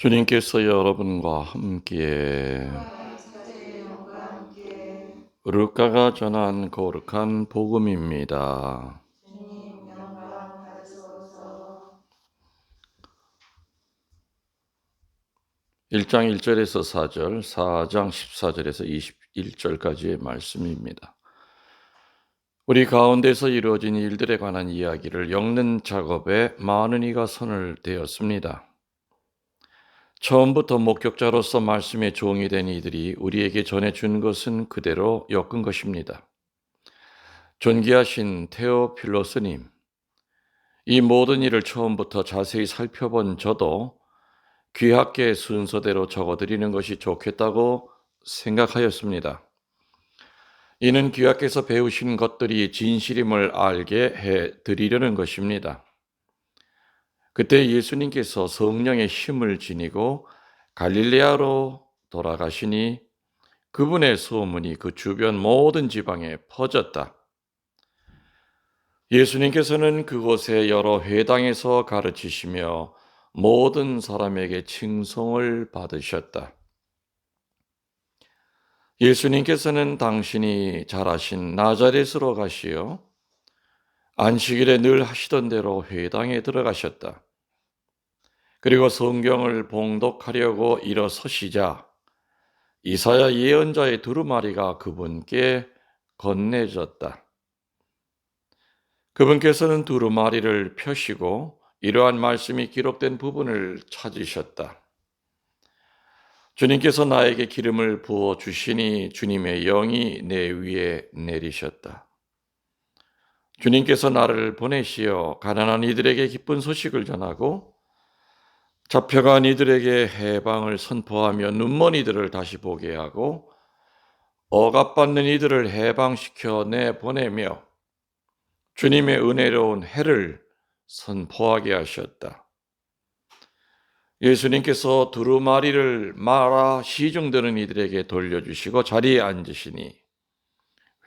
주님께서 여러분과 함께 루카가 전한 거룩한 복음입니다. 1장 1절에서 4절, 4장 14절에서 21절까지의 말씀입니다. 우리 가운데서 이루어진 일들에 관한 이야기를 엮는 작업에 많은 이가 손을 대었습니다. 처음부터 목격자로서 말씀의 종이 된 이들이 우리에게 전해준 것은 그대로 엮은 것입니다. 존귀하신 테오필로스님, 이 모든 일을 처음부터 자세히 살펴본 저도 귀학계 순서대로 적어드리는 것이 좋겠다고 생각하였습니다. 이는 귀학께서 배우신 것들이 진실임을 알게 해드리려는 것입니다. 그때 예수님께서 성령의 힘을 지니고 갈릴레아로 돌아가시니 그분의 소문이 그 주변 모든 지방에 퍼졌다. 예수님께서는 그곳의 여러 회당에서 가르치시며 모든 사람에게 칭송을 받으셨다. 예수님께서는 당신이 잘 아신 나자렛으로 가시어 안식일에 늘 하시던 대로 회당에 들어가셨다. 그리고 성경을 봉독하려고 일어서시자 이사야 예언자의 두루마리가 그분께 건네졌다. 그분께서는 두루마리를 펴시고 이러한 말씀이 기록된 부분을 찾으셨다. 주님께서 나에게 기름을 부어 주시니 주님의 영이 내 위에 내리셨다. 주님께서 나를 보내시어 가난한 이들에게 기쁜 소식을 전하고 잡혀간 이들에게 해방을 선포하며 눈먼 이들을 다시 보게 하고 억압받는 이들을 해방시켜 내보내며 주님의 은혜로운 해를 선포하게 하셨다. 예수님께서 두루마리를 말아 시중드는 이들에게 돌려주시고 자리에 앉으시니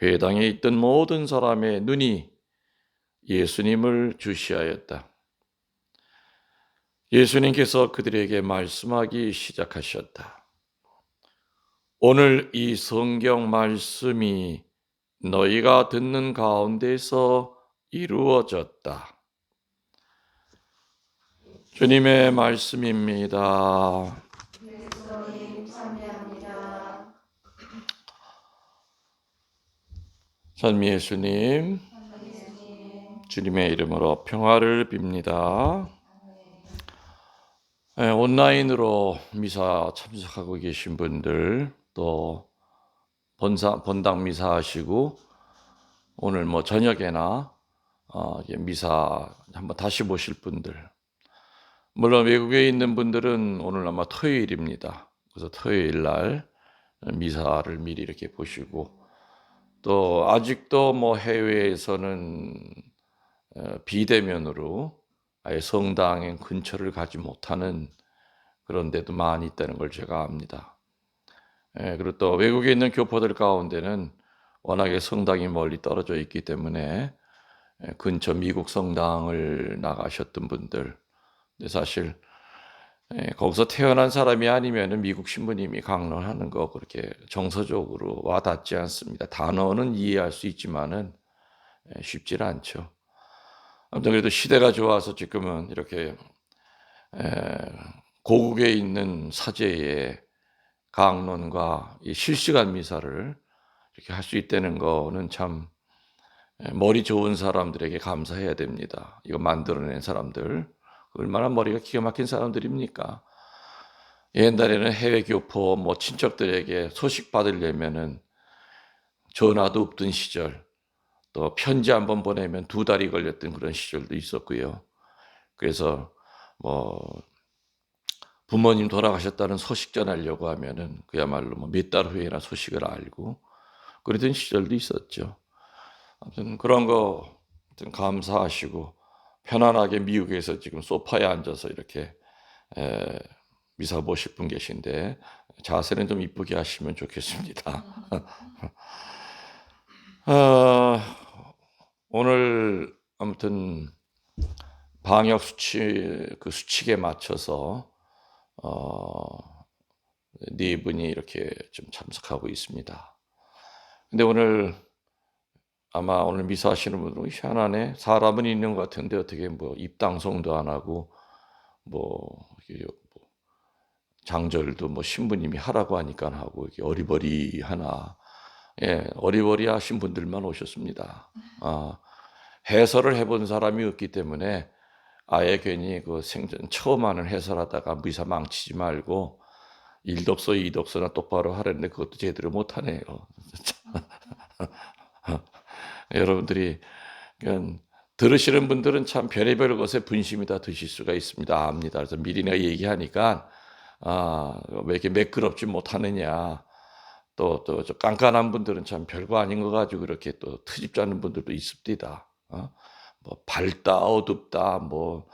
회당에 있던 모든 사람의 눈이 예수님을 주시하였다. 예수님께서 그들에게 말씀하기 시작하셨다. 오늘 이 성경 말씀이 너희가 듣는 가운데서 이루어졌다. 주님의 말씀입니다. 전 예수님, 주님의 이름으로 평화를 빕니다. 온라인으로 미사 참석하고 계신 분들, 또 본당 미사 하시고 오늘 저녁에나 미사 한번 다시 보실 분들, 물론 외국에 있는 분들은 오늘 아마 토요일입니다. 그래서 토요일 날 미사를 미리 이렇게 보시고, 또 아직도 해외에서는 비대면으로 아예 성당의 근처를 가지 못하는 그런 데도 많이 있다는 걸 제가 압니다. 그리고 또 외국에 있는 교포들 가운데는 워낙에 성당이 멀리 떨어져 있기 때문에 근처 미국 성당을 나가셨던 분들, 근데 사실 거기서 태어난 사람이 아니면 미국 신부님이 강론하는 거 그렇게 정서적으로 와닿지 않습니다. 단어는 이해할 수 있지만은 쉽지 않죠. 아무튼 그래도 시대가 좋아서 지금은 이렇게 고국에 있는 사제의 강론과 이 실시간 미사를 이렇게 할 수 있다는 거는 참 머리 좋은 사람들에게 감사해야 됩니다. 이거 만들어낸 사람들 얼마나 머리가 기가 막힌 사람들입니까? 옛날에는 해외 교포 친척들에게 소식 받으려면은 전화도 없던 시절, 또 편지 한번 보내면 2달이 걸렸던 그런 시절도 있었고요. 그래서 부모님 돌아가셨다는 소식 전하려고 하면은 그야말로 몇 달 후에나 소식을 알고 그러던 시절도 있었죠. 아무튼 그런 거 감사하시고 편안하게 미국에서 지금 소파에 앉아서 이렇게 미사 보실 분 계신데 자세는 좀 이쁘게 하시면 좋겠습니다. 오늘 아무튼 방역 수칙에 맞춰서 어, 네 분이 이렇게 좀 참석하고 있습니다. 근데 오늘 아마 오늘 미사하시는 분들은 희한하네. 사람은 있는 것 같은데 어떻게 뭐 입당성도 안 하고 뭐 이게 뭐 장절도 뭐 신부님이 하라고 하니까 하고 이게 어리버리하나. 예, 어리버리하신 분들만 오셨습니다. 아, 해설을 해본 사람이 없기 때문에 아예 괜히 그 생전 처음 하는 해설하다가 미사 망치지 말고 일독서 이독서나 똑바로 하랬는데 그것도 제대로 못하네요. 여러분들이 그냥 들으시는 분들은 참 별의별 것에 분심이 다 드실 수가 있습니다. 압니다. 그래서 미리 내가 얘기하니까 왜 이렇게 매끄럽지 못하느냐. 또 깐깐한 분들은 참 별거 아닌 거 가지고 그렇게 또 트집지 않는 분들도 있습니다. 뭐 밝다 어둡다 뭐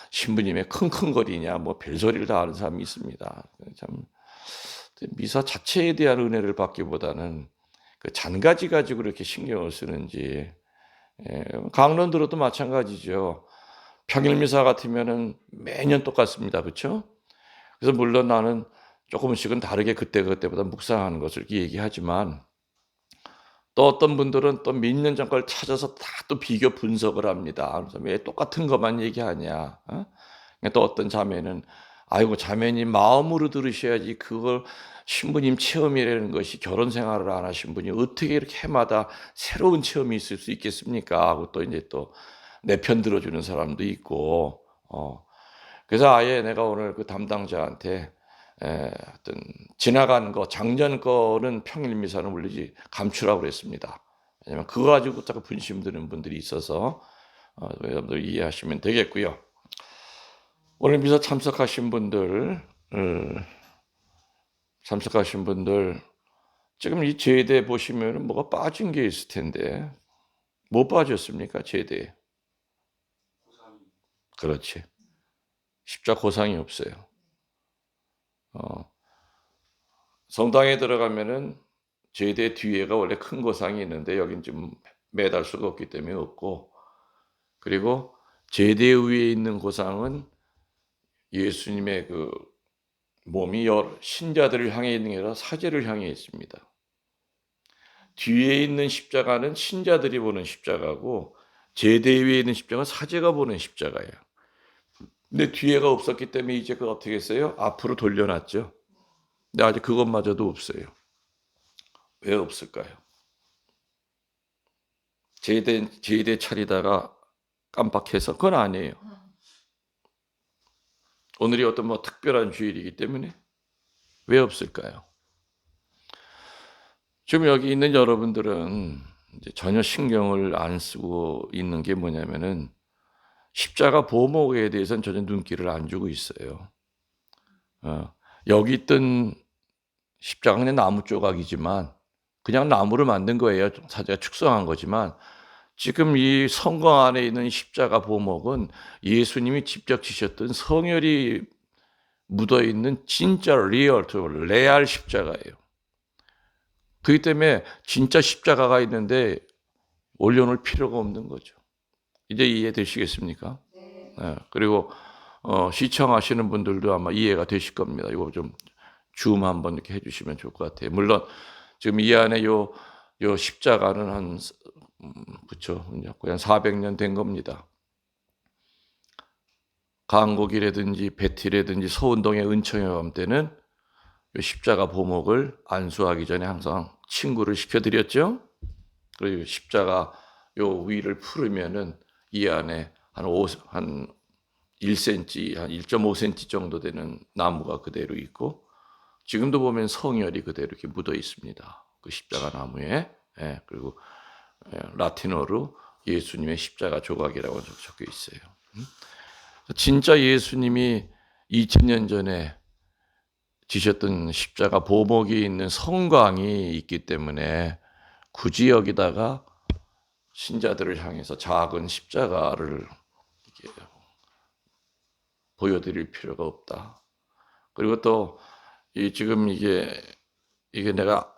신부님의 킁킁거리냐 뭐 별소리를 다 하는 사람이 있습니다. 참 미사 자체에 대한 은혜를 받기보다는 그 잔가지 가지고 그렇게 신경을 쓰는지. 예, 강론 들어도 마찬가지죠. 평일 미사 같으면은 매년 똑같습니다. 그렇죠? 그래서 물론 나는 조금씩은 다르게 그때보다 묵상하는 것을 얘기하지만 또 어떤 분들은 또 몇 년 전 걸 찾아서 다 또 비교 분석을 합니다. 그래서 왜 똑같은 것만 얘기하냐. 또 어떤 자매는 아이고 자매님 마음으로 들으셔야지 그걸 신부님 체험이라는 것이 결혼 생활을 안 하신 분이 어떻게 이렇게 해마다 새로운 체험이 있을 수 있겠습니까? 하고 또 이제 또 내 편 들어주는 사람도 있고 그래서 아예 내가 오늘 그 담당자한테 어떤 지나간 거 작년 거는 평일 미사는 물리지 감추라고 그랬습니다. 왜냐면 그거 가지고 자꾸 분심 드는 분들이 있어서 여러분들 이해하시면 되겠고요. 오늘 미사 참석하신 분들 지금 이 제대 보시면 뭐가 빠진 게 있을 텐데 뭐 빠졌습니까? 제대. 그렇지. 십자 고상이 없어요. 성당에 들어가면은 제대 뒤에가 원래 큰 고상이 있는데 여긴 좀 매달 수가 없기 때문에 없고, 그리고 제대 위에 있는 고상은 예수님의 그 몸이 신자들을 향해 있는 게 아니라 사제를 향해 있습니다. 뒤에 있는 십자가는 신자들이 보는 십자가고 제대 위에 있는 십자가는 사제가 보는 십자가예요. 근데 뒤에가 없었기 때문에 이제 그걸 어떻게 했어요? 앞으로 돌려놨죠. 근데 아직 그것마저도 없어요. 왜 없을까요? 제대 차리다가 깜빡해서 그건 아니에요. 오늘이 어떤 뭐 특별한 주일이기 때문에 왜 없을까요? 지금 여기 있는 여러분들은 이제 전혀 신경을 안 쓰고 있는 게 뭐냐면은 십자가 보목에 대해서는 전혀 눈길을 안 주고 있어요. 여기 있던 십자가는 나무 조각이지만 그냥 나무를 만든 거예요. 사제가 축성한 거지만 지금 이 성경 안에 있는 십자가 보목은 예수님이 직접 지셨던 성혈이 묻어 있는 진짜 레알 십자가예요. 그렇기 때문에 진짜 십자가가 있는데 올려놓을 필요가 없는 거죠. 이제 이해되시겠습니까? 네. 그리고 시청하시는 분들도 아마 이해가 되실 겁니다. 이거 좀 줌 한번 이렇게 해주시면 좋을 것 같아요. 물론 지금 이 안에 요 십자가는 그쵸, 거의 한 400년 된 겁니다. 강곡이라든지 베티라든지 서운동의 은총의 밤 때는 요 십자가 보목을 안수하기 전에 항상 친구를 시켜드렸죠. 그리고 십자가 요 위를 풀으면은 이 안에 한 1cm, 한 1.5cm 정도 되는 나무가 그대로 있고, 지금도 보면 성혈이 그대로 이렇게 묻어 있습니다. 그 십자가 나무에. 그리고 라틴어로 예수님의 십자가 조각이라고 적혀 있어요. 진짜 예수님이 2000년 전에 지셨던 십자가 보목이 있는 성광이 있기 때문에 굳이 여기다가 신자들을 향해서 작은 십자가를 이렇게 보여드릴 필요가 없다. 그리고 또 지금 이게 내가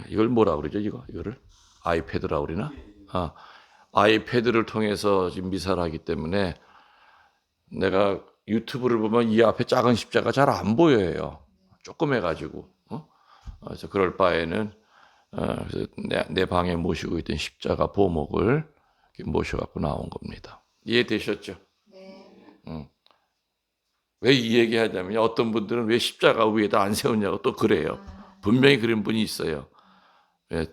이걸 뭐라 그러죠? 이거를 아이패드라고 그러나? 아이패드를 통해서 지금 미사를 하기 때문에 내가 유튜브를 보면 이 앞에 작은 십자가 잘 안 보여요. 조그매가지고. 그래서 그럴 바에는 그래서 내 방에 모시고 있던 십자가 보목을 이렇게 모셔갖고 나온 겁니다. 이해되셨죠? 응. 왜 이 얘기하냐면 어떤 분들은 왜 십자가 위에다 안 세웠냐고 또 그래요. 분명히 그런 분이 있어요.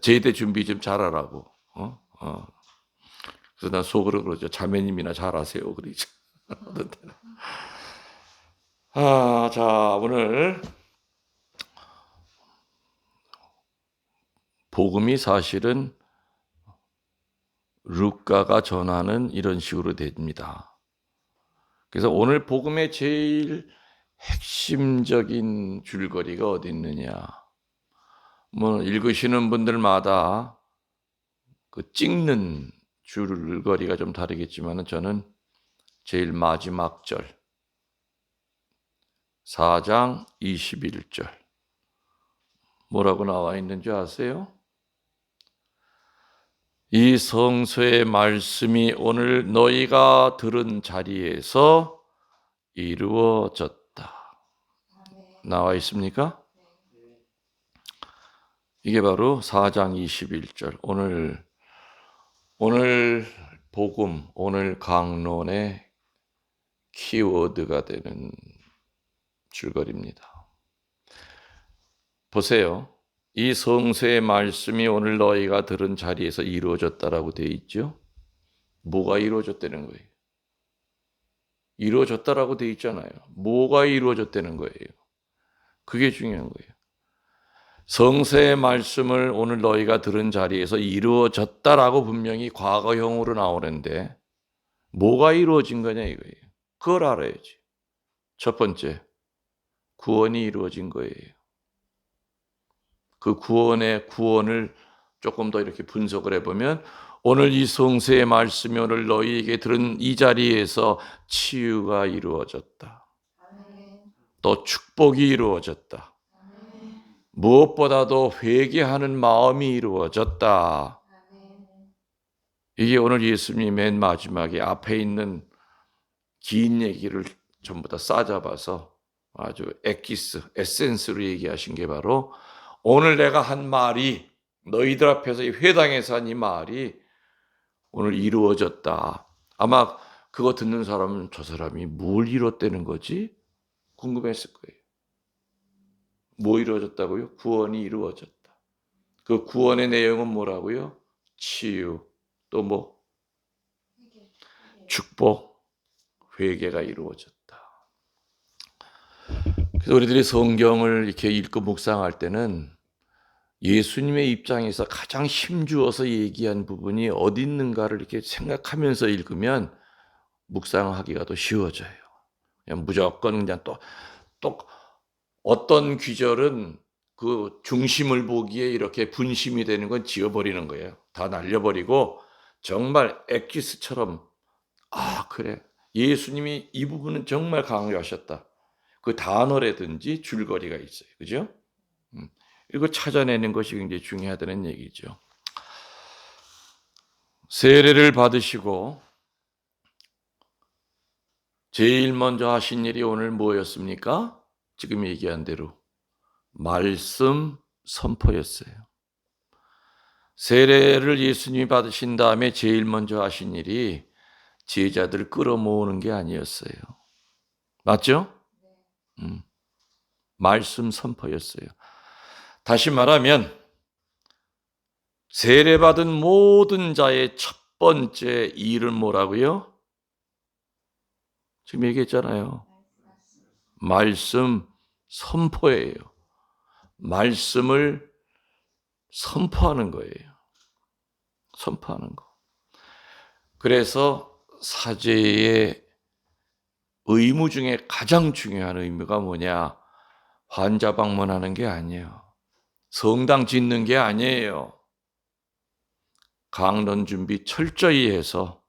제대 준비 좀 잘하라고. 그래서 난 속으로 그러죠. 자매님이나 잘하세요. 그러죠. 자, 오늘 복음이 사실은 루카가 전하는 이런 식으로 됩니다. 그래서 오늘 복음의 제일 핵심적인 줄거리가 어디 있느냐. 뭐 읽으시는 분들마다 그 찍는 줄거리가 좀 다르겠지만 저는 제일 마지막 절 4장 21절 뭐라고 나와 있는지 아세요? 이 성서의 말씀이 오늘 너희가 들은 자리에서 이루어졌다. 나와 있습니까? 이게 바로 4장 21절 오늘 복음, 오늘 강론의 키워드가 되는 줄거리입니다. 보세요. 이 성서의 말씀이 오늘 너희가 들은 자리에서 이루어졌다라고 되어 있죠. 뭐가 이루어졌다는 거예요? 이루어졌다라고 되어 있잖아요. 뭐가 이루어졌다는 거예요? 그게 중요한 거예요. 성서의 말씀을 오늘 너희가 들은 자리에서 이루어졌다라고 분명히 과거형으로 나오는데 뭐가 이루어진 거냐 이거예요. 그걸 알아야지. 첫 번째, 구원이 이루어진 거예요. 그 구원을 조금 더 이렇게 분석을 해보면 오늘 이 성서의 말씀이 오늘 너희에게 들은 이 자리에서 치유가 이루어졌다. 또 축복이 이루어졌다. 무엇보다도 회개하는 마음이 이루어졌다. 이게 오늘 예수님이 맨 마지막에 앞에 있는 긴 얘기를 전부 다 싸잡아서 아주 에센스로 얘기하신 게 바로 오늘 내가 한 말이 너희들 앞에서 이 회당에서 한 이 말이 오늘 이루어졌다. 아마 그거 듣는 사람은 저 사람이 뭘 이뤘다는 거지? 궁금했을 거예요. 뭐 이루어졌다고요? 구원이 이루어졌다. 그 구원의 내용은 뭐라고요? 치유, 또 뭐? 축복, 회개가 이루어졌다. 그래서 우리들이 성경을 이렇게 읽고 묵상할 때는 예수님의 입장에서 가장 힘주어서 얘기한 부분이 어디 있는가를 이렇게 생각하면서 읽으면 묵상하기가 더 쉬워져요. 그냥 무조건 그냥 또 어떤 귀절은 그 중심을 보기에 이렇게 분심이 되는 건 지워버리는 거예요. 다 날려버리고 정말 엑기스처럼 그래. 예수님이 이 부분은 정말 강조하셨다. 그 단어라든지 줄거리가 있어요. 그죠? 이거 찾아내는 것이 굉장히 중요하다는 얘기죠. 세례를 받으시고 제일 먼저 하신 일이 오늘 뭐였습니까? 지금 얘기한 대로 말씀 선포였어요. 세례를 예수님이 받으신 다음에 제일 먼저 하신 일이 제자들을 끌어모으는 게 아니었어요. 맞죠? 말씀 선포였어요. 다시 말하면 세례받은 모든 자의 첫 번째 일은 뭐라고요? 지금 얘기했잖아요. 말씀 선포예요. 말씀을 선포하는 거예요. 선포하는 거. 그래서 사제의 의무 중에 가장 중요한 의무가 뭐냐? 환자 방문하는 게 아니에요. 성당 짓는 게 아니에요. 강론 준비 철저히 해서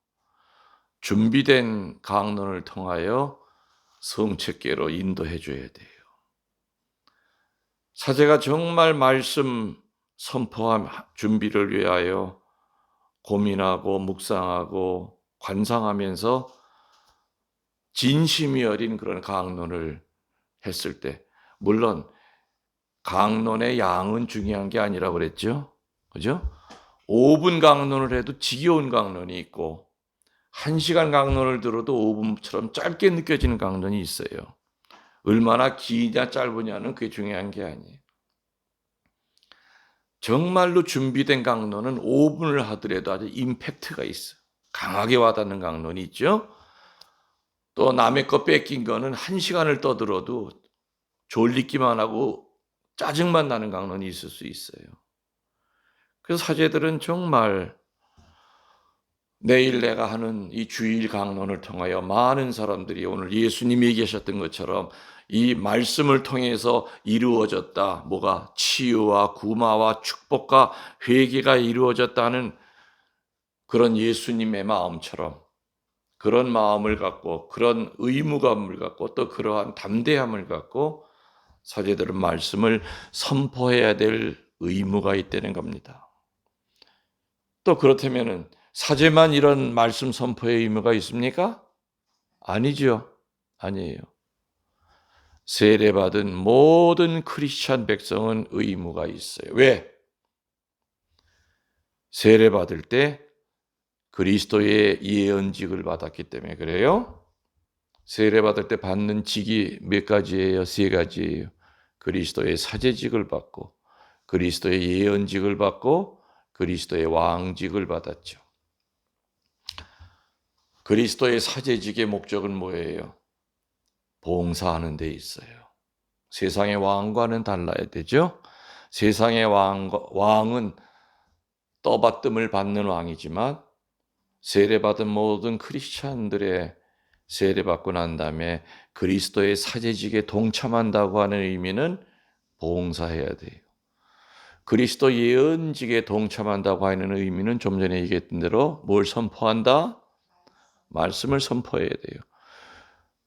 준비된 강론을 통하여 성책계로 인도해 줘야 돼요. 사제가 정말 말씀 선포함 준비를 위하여 고민하고 묵상하고 관상하면서 진심이 어린 그런 강론을 했을 때, 물론 강론의 양은 중요한 게 아니라고 그랬죠. 그죠? 5분 강론을 해도 지겨운 강론이 있고 1시간 강론을 들어도 5분처럼 짧게 느껴지는 강론이 있어요. 얼마나 기냐 짧으냐는 그게 중요한 게 아니에요. 정말로 준비된 강론은 5분을 하더라도 아주 임팩트가 있어요. 강하게 와닿는 강론이 있죠. 또 남의 거 뺏긴 거는 1시간을 떠들어도 졸리기만 하고 짜증만 나는 강론이 있을 수 있어요. 그래서 사제들은 정말 내일 내가 하는 이 주일 강론을 통하여 많은 사람들이 오늘 예수님이 얘기하셨던 것처럼 이 말씀을 통해서 이루어졌다. 뭐가 치유와 구마와 축복과 회개가 이루어졌다는 그런 예수님의 마음처럼 그런 마음을 갖고 그런 의무감을 갖고 또 그러한 담대함을 갖고 사제들은 말씀을 선포해야 될 의무가 있다는 겁니다. 또 그렇다면은 사제만 이런 말씀 선포의 의무가 있습니까? 아니죠. 아니에요. 세례받은 모든 크리스찬 백성은 의무가 있어요. 왜? 세례받을 때 그리스도의 예언직을 받았기 때문에 그래요. 세례받을 때 받는 직이 몇 가지예요? 3가지예요. 그리스도의 사제직을 받고 그리스도의 예언직을 받고 그리스도의 왕직을 받았죠. 그리스도의 사제직의 목적은 뭐예요? 봉사하는 데 있어요. 세상의 왕과는 달라야 되죠. 세상의 왕은 떠받듦을 받는 왕이지만 세례받은 모든 크리스찬들의 세례받고 난 다음에 그리스도의 사제직에 동참한다고 하는 의미는 봉사해야 돼요. 그리스도 예언직에 동참한다고 하는 의미는 좀 전에 얘기했던 대로 뭘 선포한다? 말씀을 선포해야 돼요.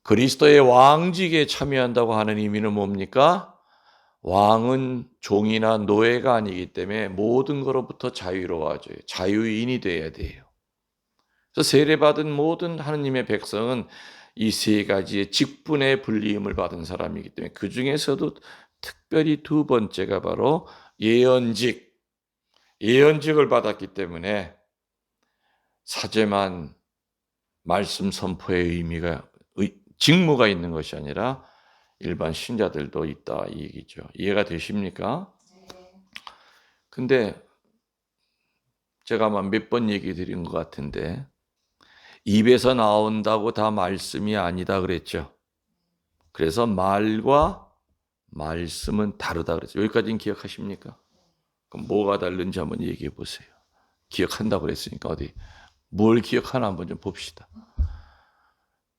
그리스도의 왕직에 참여한다고 하는 의미는 뭡니까? 왕은 종이나 노예가 아니기 때문에 모든 것로부터 자유로워져요. 자유인이 돼야 돼요. 그래서 세례받은 모든 하느님의 백성은 이 3가지의 직분의 불리임을 받은 사람이기 때문에 그 중에서도 특별히 2번째가 바로 예언직을 받았기 때문에 사제만 말씀 선포의 직무가 있는 것이 아니라 일반 신자들도 있다 이 얘기죠. 이해가 되십니까? 근데 제가 아마 몇 번 얘기 드린 것 같은데 입에서 나온다고 다 말씀이 아니다 그랬죠. 그래서 말과 말씀은 다르다 그랬죠. 여기까지는 기억하십니까? 그럼 뭐가 다른지 한번 얘기해 보세요. 기억한다고 그랬으니까 어디 뭘 기억하나 한번 좀 봅시다.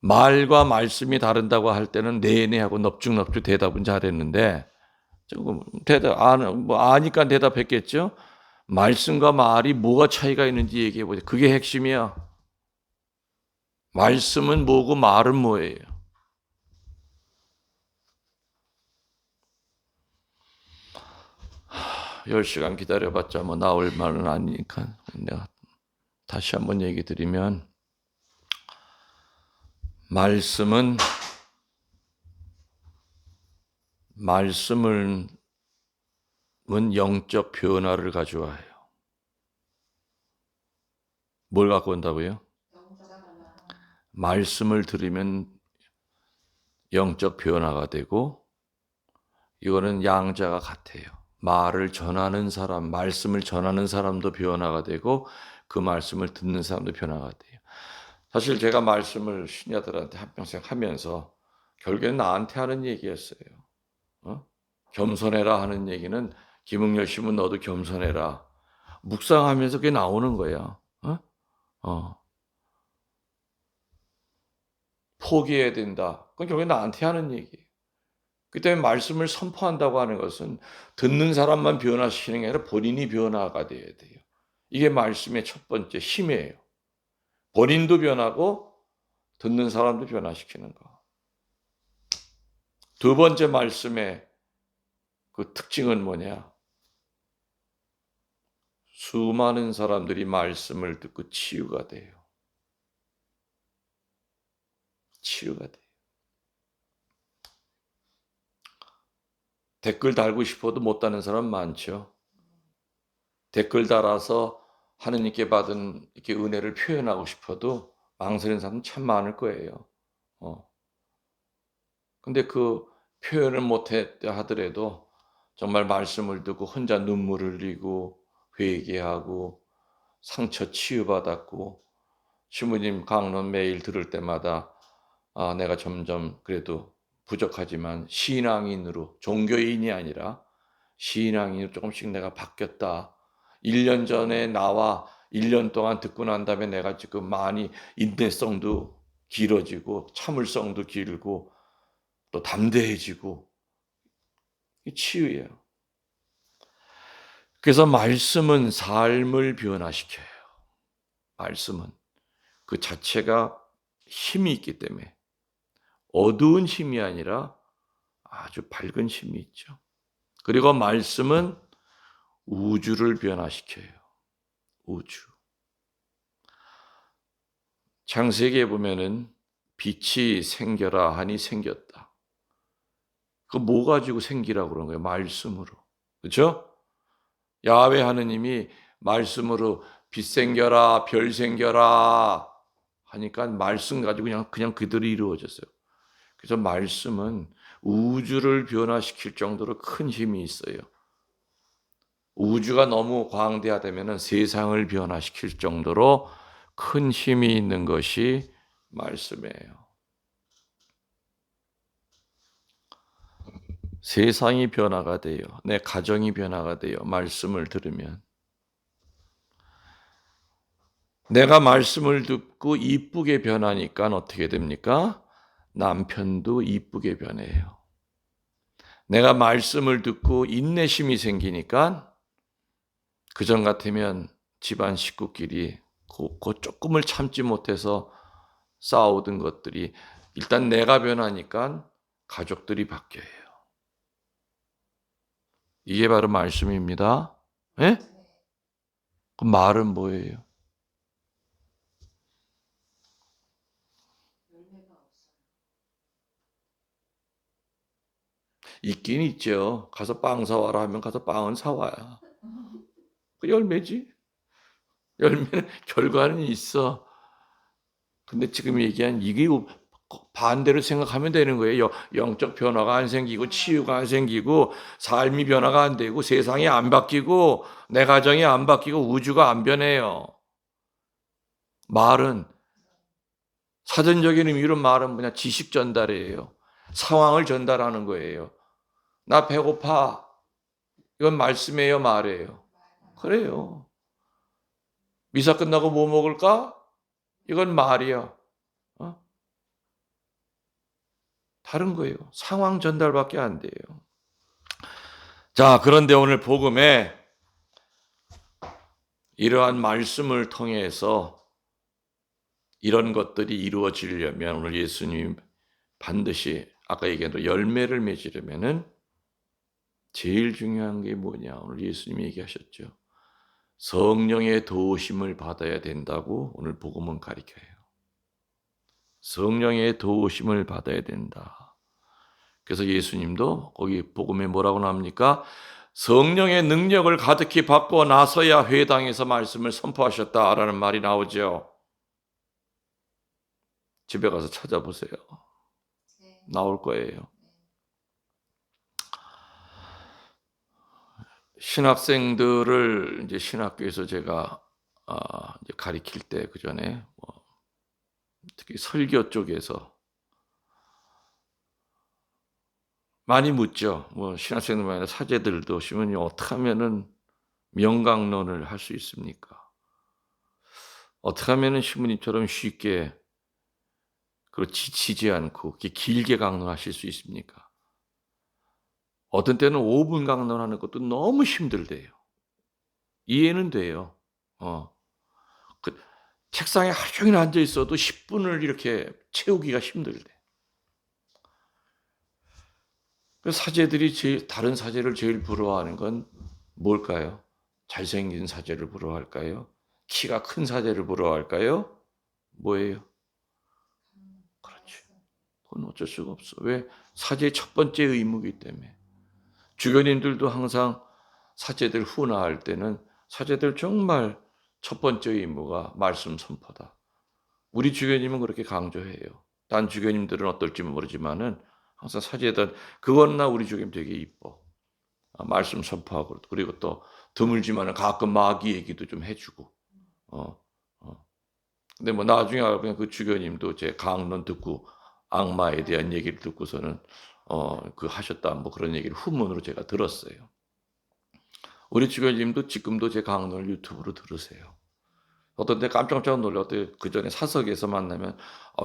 말과 말씀이 다른다고 할 때는 네네 하고 넙죽넙죽 대답은 잘했는데 조금 아니까 대답했겠죠. 말씀과 말이 뭐가 차이가 있는지 얘기해 보세요. 그게 핵심이야. 말씀은 뭐고 말은 뭐예요? 하, 10시간 기다려봤자 뭐 나올 말은 아니니까 내가 다시 한번 얘기 드리면 말씀은 영적 변화를 가져와요. 뭘 갖고 온다고요? 말씀을 들으면 영적 변화가 되고 이거는 양자가 같아요. 말을 전하는 사람, 말씀을 전하는 사람도 변화가 되고 그 말씀을 듣는 사람도 변화가 돼요. 사실 제가 말씀을 신자들한테 한평생 하면서 결국엔 나한테 하는 얘기였어요. 겸손해라 하는 얘기는 김응열 씨는 너도 겸손해라. 묵상하면서 그게 나오는 거야. 포기해야 된다. 그건 결국엔 나한테 하는 얘기예요. 그 때문에 말씀을 선포한다고 하는 것은 듣는 사람만 변화시키는 게 아니라 본인이 변화가 돼야 돼요. 이게 말씀의 첫 번째 힘이에요. 본인도 변하고 듣는 사람도 변화시키는 거. 2번째 말씀의 그 특징은 뭐냐? 수많은 사람들이 말씀을 듣고 치유가 돼요. 치유가 돼요. 댓글 달고 싶어도 못 다는 사람 많죠. 댓글 달아서 하느님께 받은 이렇게 은혜를 표현하고 싶어도 망설이는 사람 참 많을 거예요. 근데 그 표현을 못했다 하더라도 정말 말씀을 듣고 혼자 눈물을 흘리고 회개하고 상처 치유받았고 신부님 강론 매일 들을 때마다 내가 점점 그래도 부족하지만 신앙인으로 종교인이 아니라 신앙인으로 조금씩 내가 바뀌었다. 1년 전에 나와 1년 동안 듣고 난 다음에 내가 지금 많이 인내성도 길어지고 참을성도 길고 또 담대해지고 이 치유예요. 그래서 말씀은 삶을 변화시켜요. 말씀은 그 자체가 힘이 있기 때문에 어두운 힘이 아니라 아주 밝은 힘이 있죠. 그리고 말씀은 우주를 변화시켜요. 우주. 창세기에 보면은 빛이 생겨라 하니 생겼다. 그 뭐 가지고 생기라고 그런 거예요? 말씀으로. 그렇죠? 야훼 하느님이 말씀으로 빛 생겨라, 별 생겨라 하니까 말씀 가지고 그냥 그대로 이루어졌어요. 그래서 말씀은 우주를 변화시킬 정도로 큰 힘이 있어요. 우주가 너무 광대하다면 세상을 변화시킬 정도로 큰 힘이 있는 것이 말씀이에요. 세상이 변화가 돼요. 내 가정이 변화가 돼요. 말씀을 들으면. 내가 말씀을 듣고 이쁘게 변하니까 어떻게 됩니까? 남편도 이쁘게 변해요. 내가 말씀을 듣고 인내심이 생기니까 그전 같으면 집안 식구끼리 그 조금을 참지 못해서 싸우던 것들이 일단 내가 변하니까 가족들이 바뀌어요. 이게 바로 말씀입니다. 예? 그 말은 뭐예요? 있긴 있죠. 가서 빵 사와라 하면 가서 빵은 사와야. 그 열매지. 열매는 결과는 있어. 근데 지금 얘기한 이게 반대로 생각하면 되는 거예요. 영적 변화가 안 생기고 치유가 안 생기고 삶이 변화가 안 되고 세상이 안 바뀌고 내 가정이 안 바뀌고 우주가 안 변해요. 말은 사전적인 의미로 말은 그냥 지식 전달이에요. 상황을 전달하는 거예요. 나 배고파. 이건 말씀이에요, 말이에요. 그래요. 미사 끝나고 뭐 먹을까? 이건 말이야. 다른 거예요. 상황 전달밖에 안 돼요. 자, 그런데 오늘 복음에 이러한 말씀을 통해서 이런 것들이 이루어지려면 오늘 예수님 반드시 아까 얘기한 대로 열매를 맺으려면은 제일 중요한 게 뭐냐? 오늘 예수님이 얘기하셨죠. 성령의 도우심을 받아야 된다고 오늘 복음은 가르쳐요. 성령의 도우심을 받아야 된다. 그래서 예수님도 거기 복음에 뭐라고 나옵니까? 성령의 능력을 가득히 받고 나서야 회당에서 말씀을 선포하셨다라는 말이 나오죠. 집에 가서 찾아보세요. 나올 거예요. 신학생들을 이제 신학교에서 제가 이제 가리킬 때 그 전에 특히 설교 쪽에서 많이 묻죠. 신학생들만 아니라 사제들도 오시면 어떻게 하면은 명강론을 할 수 있습니까? 어떻게 하면은 신부님처럼 쉽게 그리고 지치지 않고 길게 강론하실 수 있습니까? 어떤 때는 5분 강론하는 것도 너무 힘들대요. 이해는 돼요. 그 책상에 하루 종일 앉아 있어도 10분을 이렇게 채우기가 힘들대. 사제들이 다른 사제를 제일 부러워하는 건 뭘까요? 잘생긴 사제를 부러워할까요? 키가 큰 사제를 부러워할까요? 뭐예요? 그렇죠. 그건 어쩔 수가 없어. 왜? 사제의 첫 번째 의무이기 때문에. 주교님들도 항상 사제들 훈화할 때는 사제들 정말 첫 번째 의무가 말씀 선포다. 우리 주교님은 그렇게 강조해요. 딴 주교님들은 어떨지 모르지만은 항상 사제들 그건 우리 주교님 되게 이뻐. 말씀 선포하고 그리고 또 드물지만은 가끔 마귀 얘기도 좀 해주고. 어, 어. 근데 뭐 나중에 알고 보니 그 주교님도 제 강론 듣고 악마에 대한 얘기를 듣고서는 그 하셨다 뭐 그런 얘기를 후문으로 제가 들었어요. 우리 주교님도 지금도 제 강론을 유튜브로 들으세요. 어떤 때 깜짝깜짝 놀래요. 그 전에 사석에서 만나면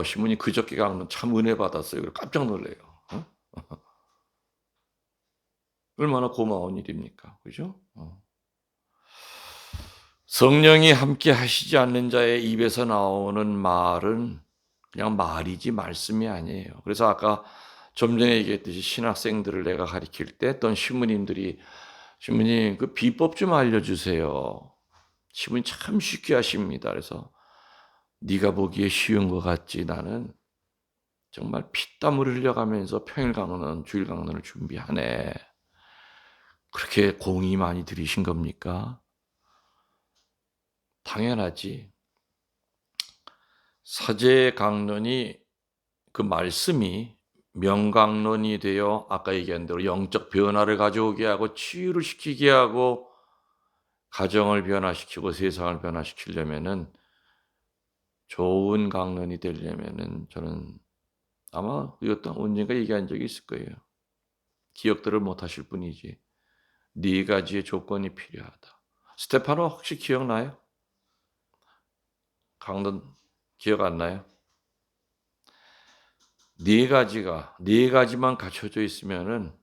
신부님 그저께 강론 참 은혜 받았어요. 깜짝 놀래요. 어? 얼마나 고마운 일입니까? 그죠? 성령이 함께 하시지 않는 자의 입에서 나오는 말은 그냥 말이지 말씀이 아니에요. 그래서 아까 좀 전에 얘기했듯이 신학생들을 내가 가르칠 때 어떤 신부님들이 신부님 그 비법 좀 알려주세요. 신부님 참 쉽게 하십니다. 그래서 네가 보기에 쉬운 것 같지 나는 정말 피땀을 흘려가면서 평일 강론, 주일 강론을 준비하네. 그렇게 공이 많이 들이신 겁니까? 당연하지. 사제 강론이 그 말씀이 명강론이 되어 아까 얘기한 대로 영적 변화를 가져오게 하고 치유를 시키게 하고 가정을 변화시키고 세상을 변화시키려면은 좋은 강론이 되려면은 저는 아마 이것도 언젠가 얘기한 적이 있을 거예요. 기억들을 못 하실 뿐이지. 네 가지의 조건이 필요하다. 스테파노 혹시 기억나요? 강론 기억 안 나요? 네 가지만 갖춰져 있으면은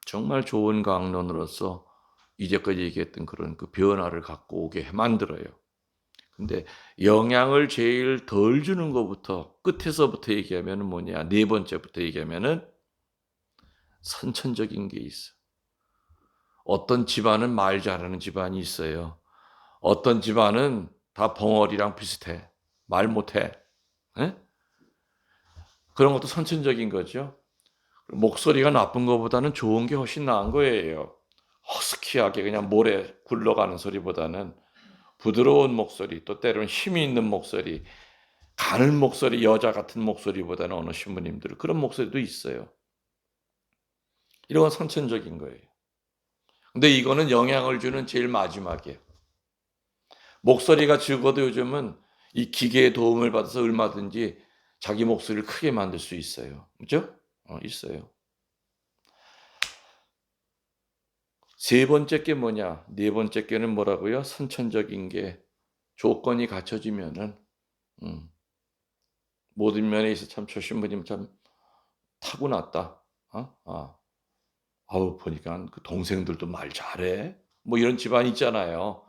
정말 좋은 강론으로서 이제까지 얘기했던 그런 그 변화를 갖고 오게 만들어요. 근데 영향을 제일 덜 주는 것부터 끝에서부터 얘기하면은 뭐냐? 네 번째부터 얘기하면은 선천적인 게 있어. 어떤 집안은 말 잘하는 집안이 있어요. 어떤 집안은 다 벙어리랑 비슷해. 말 못해. 에? 그런 것도 선천적인 거죠. 목소리가 나쁜 것보다는 좋은 게 훨씬 나은 거예요. 허스키하게 그냥 모래 굴러가는 소리보다는 부드러운 목소리, 또 때로는 힘이 있는 목소리, 가는 목소리, 여자 같은 목소리보다는 어느 신부님들은 그런 목소리도 있어요. 이런 건 선천적인 거예요. 근데 이거는 영향을 주는 제일 마지막이에요. 목소리가 적어도 요즘은 이 기계의 도움을 받아서 얼마든지 자기 목소리를 크게 만들 수 있어요. 그죠? 있어요. 세 번째 게 뭐냐? 네 번째 게는 뭐라고요? 선천적인 게 조건이 갖춰지면은 음, 모든 면에 있어 참 저 신부님 참 타고났다. 아우 보니까 그 동생들도 말 잘해. 뭐 이런 집안 있잖아요.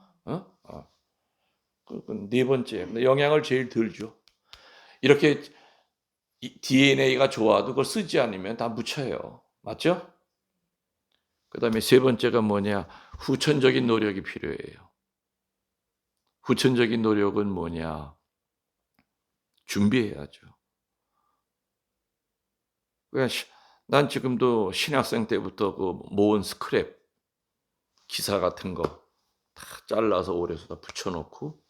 네 번째 영향을 제일 덜 줘. 이렇게 DNA가 좋아도 그걸 쓰지 않으면 다 묻혀요. 맞죠? 그다음에 세 번째가 뭐냐? 후천적인 노력이 필요해요. 후천적인 노력은 뭐냐? 준비해야죠. 그러니까 난 지금도 신학생 때부터 그 모은 스크랩 기사 같은 거 다 잘라서 오래서 다 붙여 놓고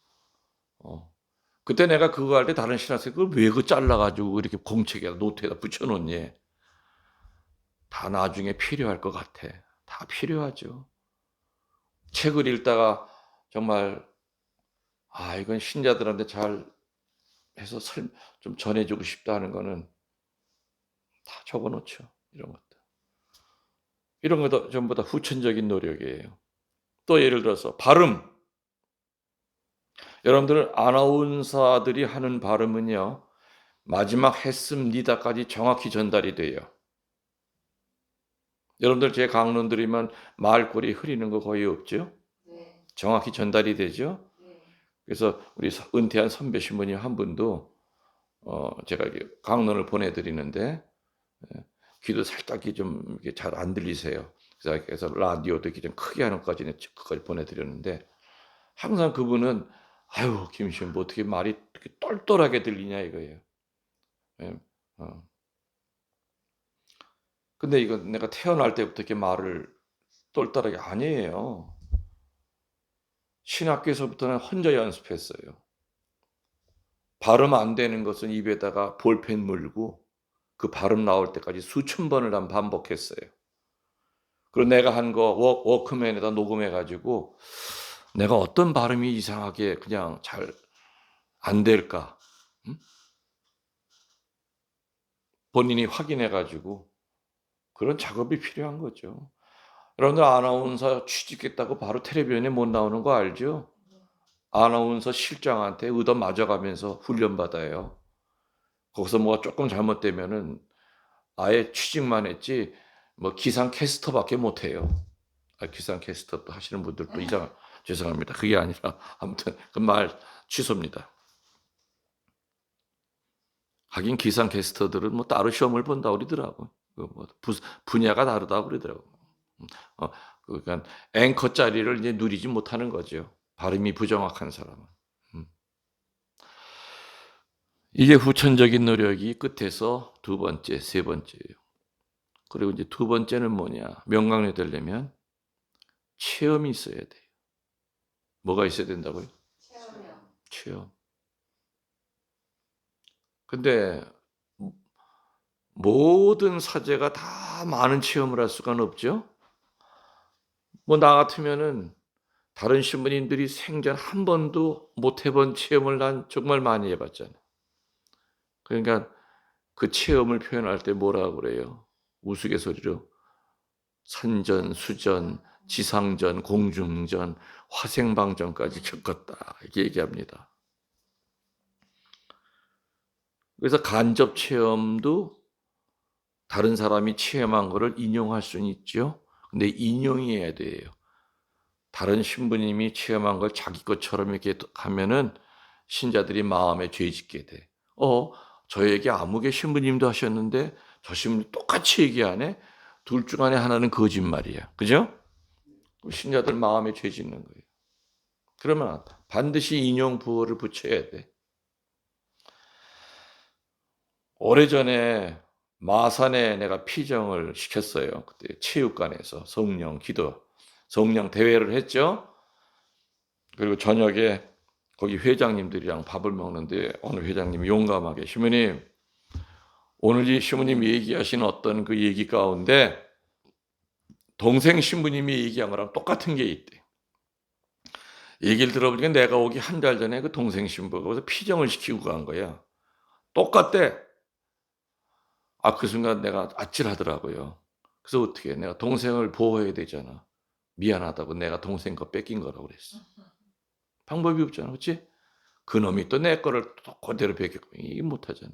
그때 내가 그거 할 때 다른 신학생 그걸 왜 그 잘라 가지고 이렇게 공책에다 노트에다 붙여 놓니? 다 나중에 필요할 것 같아. 다 필요하죠. 책을 읽다가 정말 이건 신자들한테 잘 해서 좀 전해 주고 싶다 하는 거는 다 적어 놓죠. 이런 것들. 이런 것도 전부 다 후천적인 노력이에요. 또 예를 들어서 발음. 여러분들 아나운서들이 하는 발음은요. 마지막 했습니다까지 정확히 전달이 돼요. 여러분들 제 강론 들으면 말꼬리 흐리는 거 거의 없죠? 네. 정확히 전달이 되죠? 네. 그래서 우리 은퇴한 선배 신부님 한 분도 제가 이렇게 강론을 보내드리는데 귀도 살짝 좀 잘 안 들리세요. 그래서 라디오도 이렇게 좀 크게 하는 것까지 보내드렸는데 항상 그분은 아유 김 신부 어떻게 말이 이렇게 똘똘하게 들리냐 이거예요. 예. 어. 근데 이거 내가 태어날 때부터 이렇게 말을 똘똘하게 아니에요. 신학교에서부터는 혼자 연습했어요. 발음 안 되는 것은 입에다가 볼펜 물고 그 발음 나올 때까지 수천 번을 난 반복했어요. 그리고 내가 한 거 워크맨에다 녹음해 가지고 내가 어떤 발음이 이상하게 그냥 잘 안 될까? 음? 본인이 확인해 가지고 그런 작업이 필요한 거죠. 여러분들 아나운서 취직했다고 바로 텔레비전에 못 나오는 거 알죠? 아나운서 실장한테 얻어 맞아가면서 훈련 받아요. 거기서 뭐가 조금 잘못되면은 아예 취직만 했지 뭐 기상캐스터밖에 못 해요. 아, 기상캐스터 또 하시는 분들도 죄송합니다. 그게 아니라 아무튼 그 말 취소입니다. 하긴 기상캐스터들은 뭐 따로 시험을 본다고 그러더라고. 그뭐 분야가 다르다고 그러더라고. 어, 그러니까 앵커 자리를 이제 누리지 못하는 거죠. 발음이 부정확한 사람은. 음. 이게 후천적인 노력이 끝에서 두 번째, 세 번째예요. 그리고 이제 두 번째는 뭐냐? 명강류 되려면 체험이 있어야 돼요. 뭐가 있어야 된다고요? 체험. 근데 모든 사제가 다 많은 체험을 할 수가 없죠. 뭐 나 같으면은 다른 신부님들이 생전 한 번도 못 해본 체험을 난 정말 많이 해봤잖아요. 그러니까 그 체험을 표현할 때 뭐라고 그래요? 우스갯소리로 산전, 수전, 지상전, 공중전, 화생방전까지 겪었다 이렇게 얘기합니다. 그래서 간접 체험도 다른 사람이 체험한 거를 인용할 수는 있죠. 근데 인용해야 돼요. 다른 신부님이 체험한 걸 자기 것처럼 이렇게 하면은 신자들이 마음에 죄짓게 돼. 저에게 아무개 신부님도 하셨는데 저 신부님 똑같이 얘기하네. 둘 중 안에 하나는 거짓말이야. 그죠? 신자들 마음에 죄짓는 거예요. 그러면 반드시 인용 부호를 붙여야 돼. 오래전에 마산에 내가 피정을 시켰어요. 그때 체육관에서 성령 기도, 성령 대회를 했죠. 그리고 저녁에 거기 회장님들이랑 밥을 먹는데 어느 회장님이 용감하게 시모님 오늘 이 시모님이 얘기하신 어떤 그 얘기 가운데 동생 신부님이 얘기한 거랑 똑같은 게 있대. 얘기를 들어보니까 내가 오기 한 달 전에 그 동생 신부가 거기서 피정을 시키고 간 거야. 똑같대. 그 순간 내가 아찔하더라고요. 그래서 어떻게 해? 내가 동생을 보호해야 되잖아. 미안하다고 내가 동생 거 뺏긴 거라고 그랬어. 방법이 없잖아. 그렇지? 그놈이 또 내 거를 또 그대로 뺏겼고 이게 못하잖아.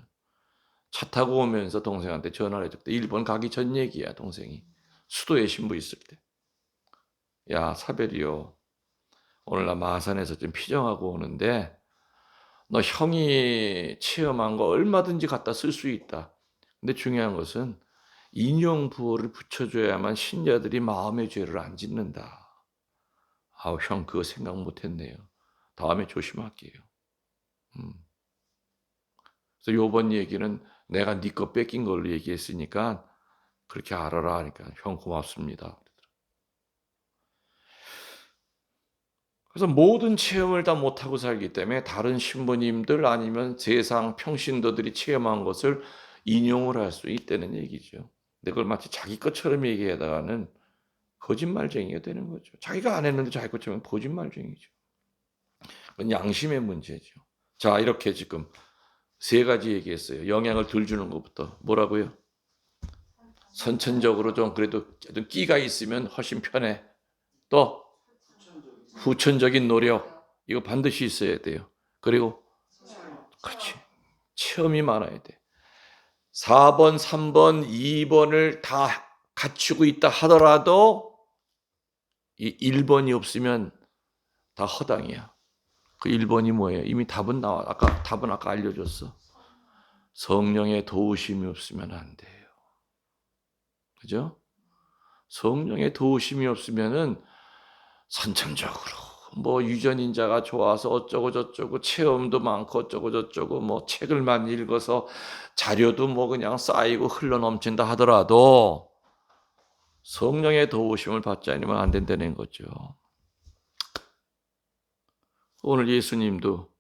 차 타고 오면서 동생한테 전화를 해줬대. 일본 가기 전 얘기야 동생이. 수도에 신부 있을 때. 야 사별이요. 오늘 나 마산에서 좀 피정하고 오는데 너 형이 체험한 거 얼마든지 갖다 쓸 수 있다. 근데 중요한 것은 인용 부호를 붙여줘야만 신자들이 마음의 죄를 안 짓는다. 아우 형 그거 생각 못했네요. 다음에 조심할게요. 음. 그래서 요번 얘기는 내가 네 거 뺏긴 걸로 얘기했으니까 그렇게 알아라 하니까 형 고맙습니다. 그래서 모든 체험을 다 못하고 살기 때문에 다른 신부님들 아니면 세상 평신도들이 체험한 것을 인용을 할 수 있다는 얘기죠. 근데 그걸 마치 자기 것처럼 얘기하다가는 거짓말쟁이가 되는 거죠. 자기가 안 했는데 자기 것처럼 거짓말쟁이죠. 그건 양심의 문제죠. 자, 이렇게 지금 세 가지 얘기했어요. 영향을 덜 주는 것부터. 뭐라고요? 선천적으로 좀 그래도 좀 끼가 있으면 훨씬 편해. 또 후천적인 노력. 이거 반드시 있어야 돼요. 그리고 그렇지. 체험이 많아야 돼. 4번, 3번, 2번을 다 갖추고 있다 하더라도 이 1번이 없으면 다 허당이야. 그 1번이 뭐예요? 이미 답은 나와. 답은 아까 알려줬어. 성령의 도우심이 없으면 안 돼요. 그죠? 성령의 도우심이 없으면은 선천적으로 뭐 유전인자가 좋아서 어쩌고 저쩌고 체험도 많고 어쩌고 저쩌고 뭐 책을 많이 읽어서 자료도 뭐 그냥 쌓이고 흘러 넘친다 하더라도 성령의 도우심을 받지 않으면 안 된다는 거죠. 오늘 예수님도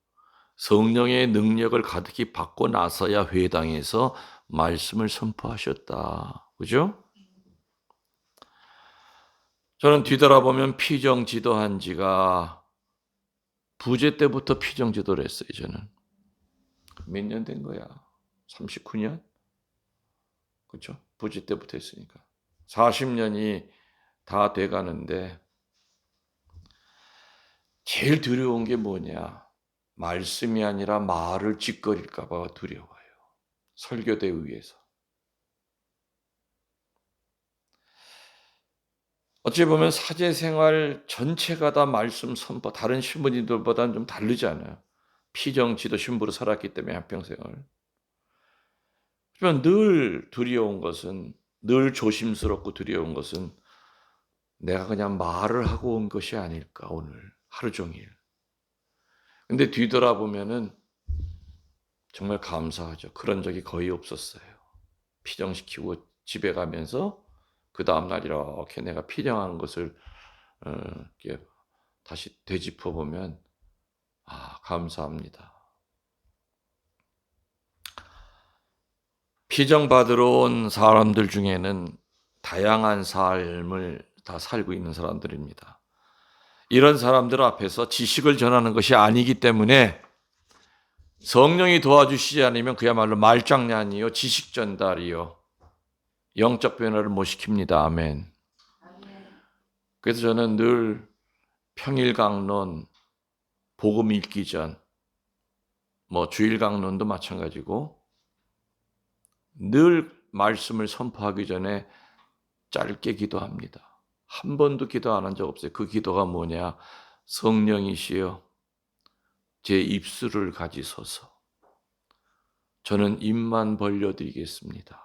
성령의 능력을 가득히 받고 나서야 회당에서 말씀을 선포하셨다. 그죠? 저는 뒤돌아보면 피정지도한 지가 부재 때부터 피정지도를 했어요. 저는 몇 년 된 거야? 39년? 그렇죠? 부재 때부터 했으니까 40년이 다 돼가는데 제일 두려운 게 뭐냐? 말씀이 아니라 말을 짓거릴까 봐 두려워요. 설교대 위에서. 어찌 보면 사제생활 전체가 다 말씀 선포, 다른 신부님들보다는 좀 다르잖아요. 피정지도 신부로 살았기 때문에 한평생을. 하지만 늘 두려운 것은, 늘 조심스럽고 두려운 것은 내가 그냥 말을 하고 온 것이 아닐까, 오늘 하루 종일. 근데 뒤돌아보면은 정말 감사하죠. 그런 적이 거의 없었어요. 피정시키고 집에 가면서 그 다음날 이렇게 내가 피정한 것을 이렇게 다시 되짚어 보면 감사합니다. 피정받으러 온 사람들 중에는 다양한 삶을 다 살고 있는 사람들입니다. 이런 사람들 앞에서 지식을 전하는 것이 아니기 때문에 성령이 도와주시지 않으면 그야말로 말장난이요, 지식 전달이요, 영적 변화를 못 시킵니다. 아멘. 그래서 저는 늘 평일 강론, 복음 읽기 전, 주일 강론도 마찬가지고 늘 말씀을 선포하기 전에 짧게 기도합니다. 한 번도 기도 안 한 적 없어요. 그 기도가 뭐냐? 성령이시여 제 입술을 가지소서. 저는 입만 벌려드리겠습니다.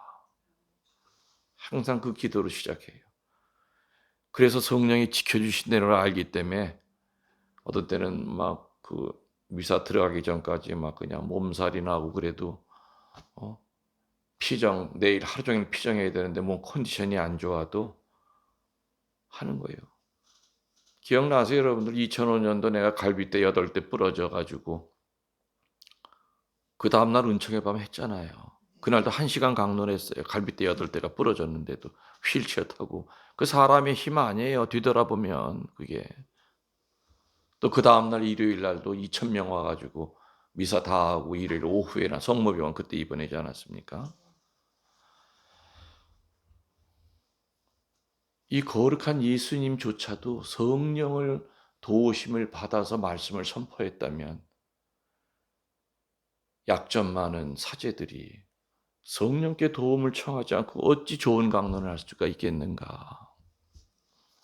항상 그 기도로 시작해요. 그래서 성령이 지켜주신다는 걸 알기 때문에 어떤 때는 그 미사 들어가기 전까지 그냥 몸살이 나고 그래도 내일 하루 종일 피정해야 되는데 몸 컨디션이 안 좋아도 하는 거예요. 기억나세요, 여러분들? 2005년도 내가 갈비뼈 8대 부러져가지고 그 다음날 은총의 밤 했잖아요. 그날도 1시간 강론했어요. 갈비뼈 8대가 부러졌는데도 휠체어 타고. 그 사람의 힘 아니에요. 뒤돌아보면 그게. 또 그 다음날 일요일 날도 2,000명 와가지고 미사 다 하고 일요일 오후에나 성모병원 그때 입원하지 않았습니까? 이 거룩한 예수님조차도 성령을 도우심을 받아서 말씀을 선포했다면 약점 많은 사제들이 성령께 도움을 청하지 않고 어찌 좋은 강론을 할 수가 있겠는가?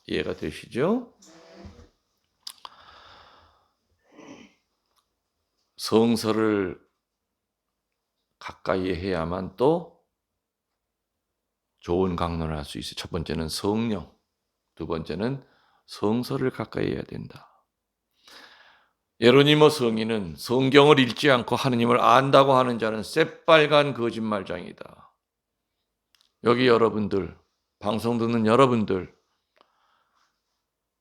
이해가 되시죠? 성서를 가까이 해야만 또 좋은 강론을 할 수 있어요. 첫 번째는 성령, 두 번째는 성서를 가까이 해야 된다. 예로니모 성인은 성경을 읽지 않고 하느님을 안다고 하는 자는 새빨간 거짓말장이다. 여기 여러분들, 방송 듣는 여러분들,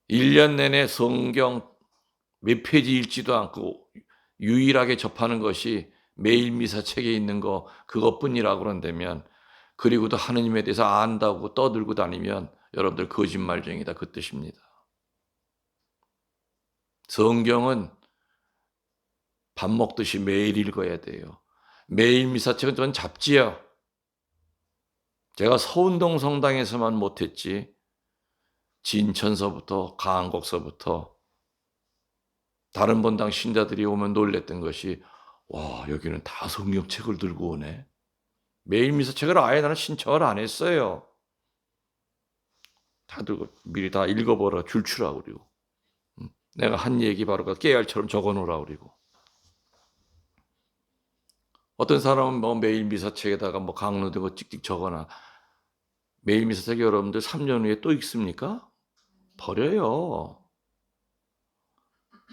1년 내내 성경 몇 페이지 읽지도 않고 유일하게 접하는 것이 매일 미사 책에 있는 거 그것뿐이라고 그런다면, 그리고도 하느님에 대해서 안다고 떠들고 다니면 여러분들 거짓말쟁이다, 그 뜻입니다. 성경은 밥 먹듯이 매일 읽어야 돼요. 매일 미사책은 전 잡지요. 제가 서운동 성당에서만 못했지 진천서부터 가안곡서부터 다른 본당 신자들이 오면 놀랬던 것이, 와, 여기는 다 성경책을 들고 오네. 매일 미사책을 아예 나는 신청을 안 했어요. 다 들고 미리 다 읽어보라 줄추라고 그리고 내가 한 얘기 바로 깨알처럼 적어놓으라 그리고. 어떤 사람은 매일 미사책에다가 강론된 거 찍찍 적어놔. 매일 미사책 여러분들 3년 후에 또 읽습니까? 버려요.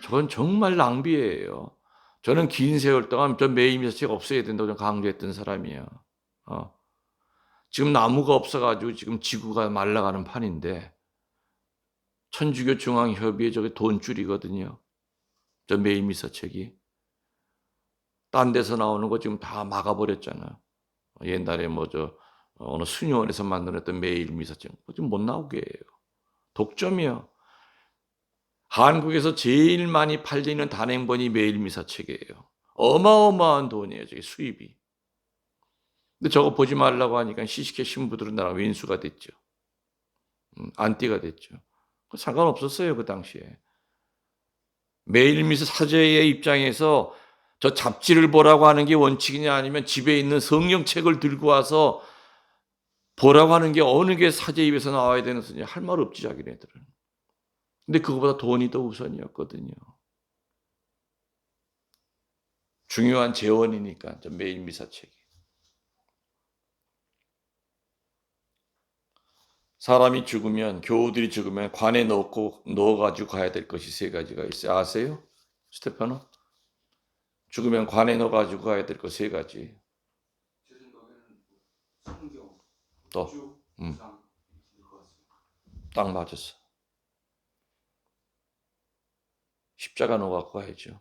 저건 정말 낭비예요. 저는 긴 세월 동안 저 매일 미사책 없애야 된다고 강조했던 사람이에요. 어. 지금 나무가 없어 가지고 지금 지구가 말라가는 판인데 천주교 중앙협의회 저게 돈줄이거든요. 저 매일 미사책이. 딴 데서 나오는 거 지금 다 막아버렸잖아요. 옛날에 뭐 어느 수녀원에서 만들었던 매일 미사책 지금 못 나오게 해요. 독점이요. 한국에서 제일 많이 팔리는 단행본이 매일 미사책이에요. 어마어마한 돈이에요, 저게 수입이. 근데 저거 보지 말라고 하니까 시식회 신부들은 나랑 왼수가 됐죠. 안티가 됐죠. 상관없었어요, 그 당시에. 매일 미사 사제의 입장에서 저 잡지를 보라고 하는 게 원칙이냐 아니면 집에 있는 성경책을 들고 와서 보라고 하는 게 어느 게 사제 입에서 나와야 되는 소리냐 할 말 없지 자기네들은. 근데 그거보다 돈이 더 우선이었거든요. 중요한 재원이니까 저 매일 미사책이. 사람이 죽으면 교우들이 죽으면 관에 넣어가지고 가야 될 것이 세 가지가 있어요. 아세요? 스테파노? 죽으면 관에 넣어가지고 가야 될 것 세 가지. 성경, 또, 쭉, 음, 상, 것 같습니다. 딱 맞았어. 십자가 넣어갖고 가야죠.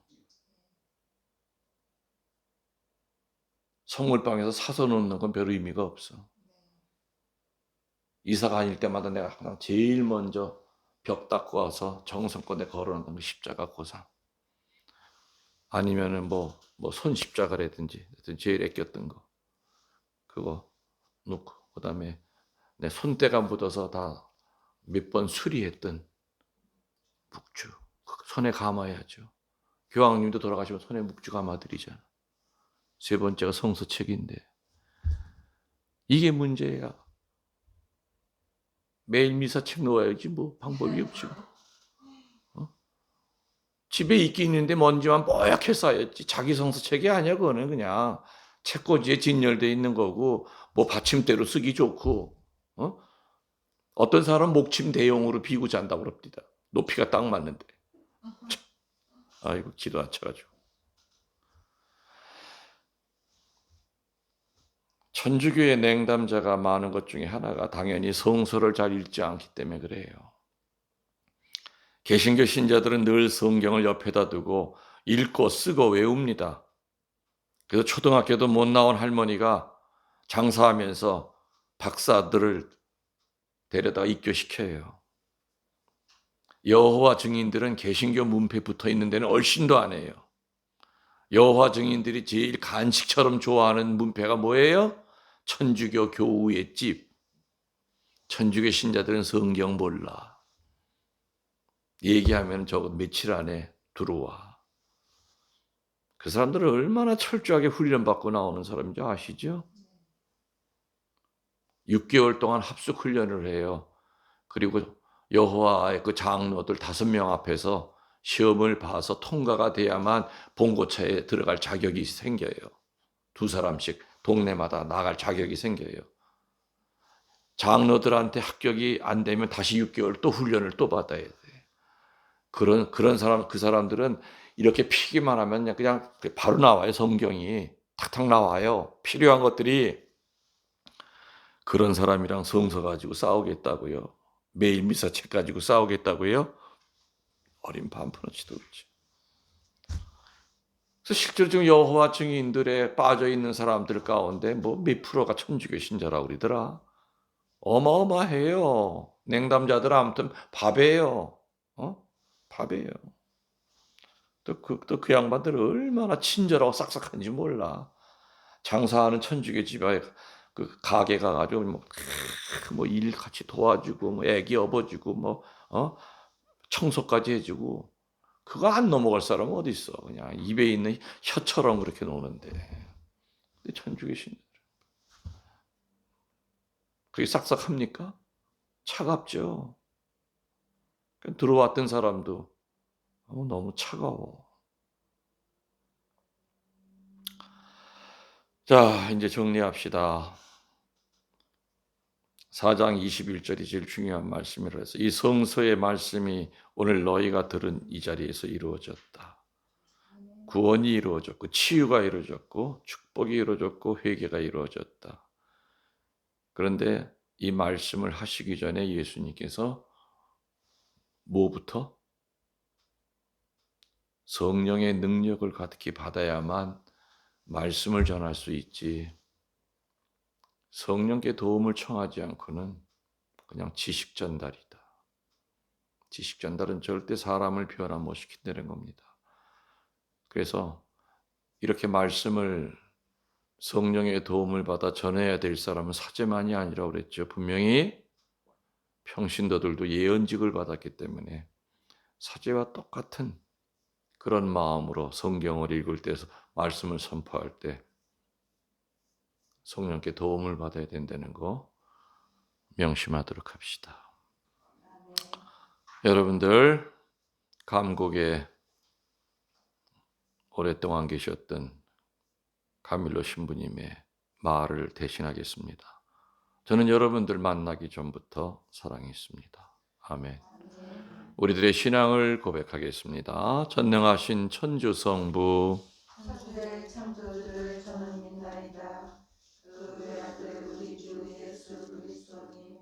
성물방에서 사서 놓는 건 별 의미가 없어. 이사 다닐 때마다 내가 항상 제일 먼저 벽 닦고 와서 정성껏 걸어놓는 거 십자가 고상. 아니면은 손 십자가라든지 제일 아꼈던 거. 그거 놓고, 그 다음에 내 손때가 묻어서 다 몇 번 수리했던 묵주. 손에 감아야죠. 교황님도 돌아가시면 손에 묵주 감아드리잖아. 세 번째가 성서책인데. 이게 문제야. 매일 미사책 놓아야지 뭐 방법이 없지. 어? 집에 있긴 있는데 먼지만 뽀얗게 쌓였지. 자기 성서책이 아니야 그거는 그냥 책꽂이에 진열돼 있는 거고 뭐 받침대로 쓰기 좋고 어떤 사람 목침 대용으로 비고 잔다고 그럽니다. 높이가 딱 맞는데. 아이고 기도 안 차가지고. 천주교의 냉담자가 많은 것 중에 하나가 당연히 성서를 잘 읽지 않기 때문에 그래요. 개신교 신자들은 늘 성경을 옆에다 두고 읽고 쓰고 외웁니다. 그래서 초등학교도 못 나온 할머니가 장사하면서 박사들을 데려다 입교시켜요. 여호와 증인들은 개신교 문패 붙어 있는 데는 얼씬도 안 해요. 여호와 증인들이 제일 간식처럼 좋아하는 문패가 뭐예요? 천주교 교우의 집. 천주교 신자들은 성경 몰라. 얘기하면 저거 며칠 안에 들어와. 그 사람들은 얼마나 철저하게 훈련받고 나오는 사람인지 아시죠? 6개월 동안 합숙 훈련을 해요. 그리고 여호와의 그 장로들 5명 앞에서 시험을 봐서 통과가 돼야만 봉고차에 들어갈 자격이 생겨요. 2사람씩 동네마다 나갈 자격이 생겨요. 장로들한테 합격이 안 되면 다시 6개월 또 훈련을 또 받아야 돼. 그런 사람, 그 사람들은 이렇게 피기만 하면 그냥 바로 나와요. 성경이 탁탁 나와요. 필요한 것들이. 그런 사람이랑 성서 가지고 싸우겠다고요. 매일 미사책 가지고 싸우겠다고요. 어린 반푼어치도 없지. 그래서 실제로 지금 여호와 증인들에 빠져 있는 사람들 가운데 뭐 몇 프로가 천주교 신자라고 그러더라. 어마어마해요. 냉담자들 아무튼 밥이에요. 밥이에요. 또 그 양반들 얼마나 친절하고 싹싹한지 몰라. 장사하는 천주교 집에 그 가게 가가지고 뭐 일 같이 도와주고 뭐 애기 업어주고 청소까지 해주고 그거 안 넘어갈 사람은 어디 있어? 그냥 입에 있는 혀처럼 그렇게 노는데. 근데 천주교 신 그게 싹싹합니까? 차갑죠. 들어왔던 사람도 너무 차가워. 자, 이제 정리합시다. 4장 21절이 제일 중요한 말씀이라 해서 이 성서의 말씀이 오늘 너희가 들은 이 자리에서 이루어졌다. 구원이 이루어졌고 치유가 이루어졌고 축복이 이루어졌고 회개가 이루어졌다. 그런데 이 말씀을 하시기 전에 예수님께서 뭐부터? 성령의 능력을 가득히 받아야만 말씀을 전할 수 있지. 성령께 도움을 청하지 않고는 그냥 지식 전달이다. 지식 전달은 절대 사람을 변화 못 시킨다는 겁니다. 그래서 이렇게 말씀을 성령의 도움을 받아 전해야 될 사람은 사제만이 아니라고 그랬죠. 분명히 평신도들도 예언직을 받았기 때문에 사제와 똑같은 그런 마음으로 성경을 읽을 때 말씀을 선포할 때 성령께 도움을 받아야 된다는 거 명심하도록 합시다. 여러분들 감곡에 오랫동안 계셨던 가밀로 신부님의 말을 대신하겠습니다. 저는 여러분들 만나기 전부터 사랑했습니다. 아멘. 우리들의 신앙을 고백하겠습니다. 전능하신 천주성부 천주의 창조주를 저는 믿나이다. 그 외아들 우리 주 예수 그리스도님